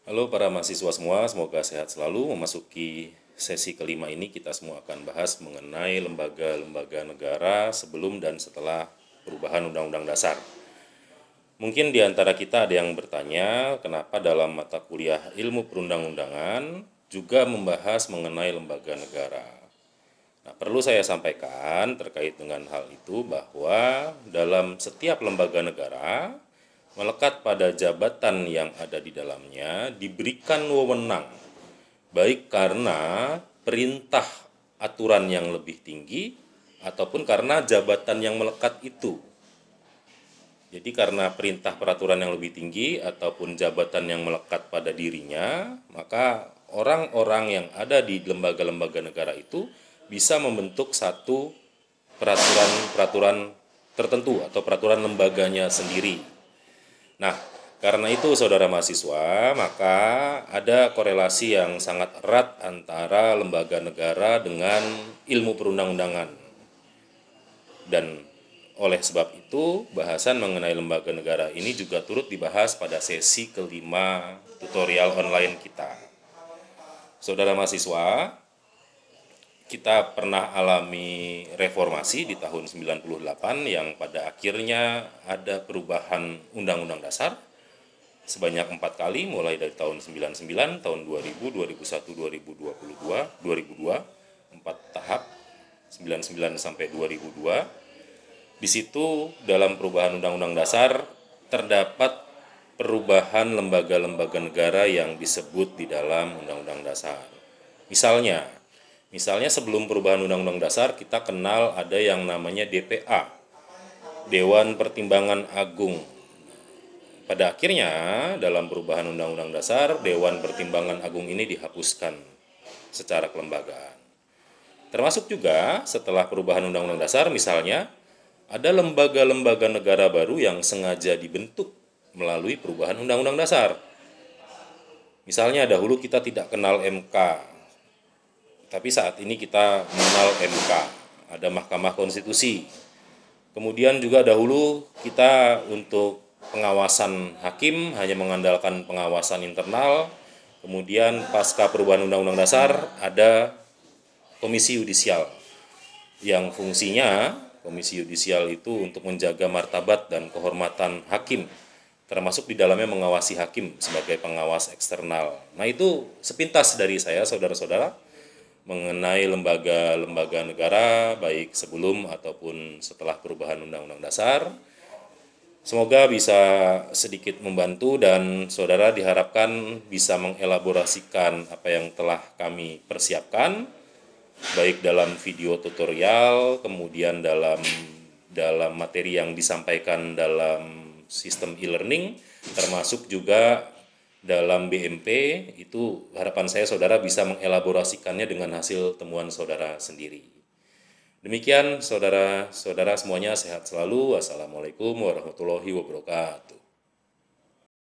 Halo para mahasiswa semua, semoga sehat selalu. Memasuki sesi kelima ini kita semua akan bahas mengenai lembaga-lembaga negara sebelum dan setelah perubahan Undang-Undang Dasar. Mungkin di antara kita ada yang bertanya, kenapa dalam mata kuliah ilmu perundang-undangan juga membahas mengenai lembaga negara. Nah, perlu saya sampaikan terkait dengan hal itu bahwa dalam setiap lembaga negara melekat pada jabatan yang ada di dalamnya diberikan wewenang, baik karena perintah aturan yang lebih tinggi ataupun karena jabatan yang melekat itu. Jadi karena perintah peraturan yang lebih tinggi ataupun jabatan yang melekat pada dirinya, maka orang-orang yang ada di lembaga-lembaga negara itu bisa membentuk satu peraturan-peraturan tertentu atau peraturan lembaganya sendiri. Nah, karena itu saudara mahasiswa, maka ada korelasi yang sangat erat antara lembaga negara dengan ilmu perundang-undangan. Dan oleh sebab itu, bahasan mengenai lembaga negara ini juga turut dibahas pada sesi kelima tutorial online kita. Saudara mahasiswa, kita pernah alami reformasi di tahun 98 yang pada akhirnya ada perubahan Undang-Undang Dasar sebanyak 4 kali, mulai dari tahun 99, tahun 2000, 2001, 2022, 2002, 4 tahap, 99 sampai 2002. Di situ dalam perubahan Undang-Undang Dasar terdapat perubahan lembaga-lembaga negara yang disebut di dalam Undang-Undang Dasar. Misalnya sebelum perubahan Undang-Undang Dasar kita kenal ada yang namanya DPA, Dewan Pertimbangan Agung. Pada akhirnya dalam perubahan Undang-Undang Dasar, Dewan Pertimbangan Agung ini dihapuskan secara kelembagaan. Termasuk juga setelah perubahan Undang-Undang Dasar misalnya ada lembaga-lembaga negara baru yang sengaja dibentuk melalui perubahan Undang-Undang Dasar. Misalnya dahulu kita tidak kenal MK, tapi saat ini kita mengenal MK, ada Mahkamah Konstitusi. Kemudian juga dahulu kita untuk pengawasan hakim hanya mengandalkan pengawasan internal. Kemudian pasca perubahan Undang-Undang Dasar ada Komisi Yudisial yang fungsinya Komisi Yudisial itu untuk menjaga martabat dan kehormatan hakim, termasuk di dalamnya mengawasi hakim sebagai pengawas eksternal. Nah, itu sepintas dari saya, saudara-saudara, mengenai lembaga-lembaga negara baik sebelum ataupun setelah perubahan Undang-Undang Dasar. Semoga bisa sedikit membantu dan saudara diharapkan bisa mengelaborasikan apa yang telah kami persiapkan, baik dalam video tutorial, kemudian dalam materi yang disampaikan dalam sistem e-learning, termasuk juga dalam BMP. Itu harapan saya saudara bisa mengelaborasikannya dengan hasil temuan saudara sendiri. Demikian saudara-saudara semuanya, sehat selalu. Wassalamualaikum warahmatullahi wabarakatuh.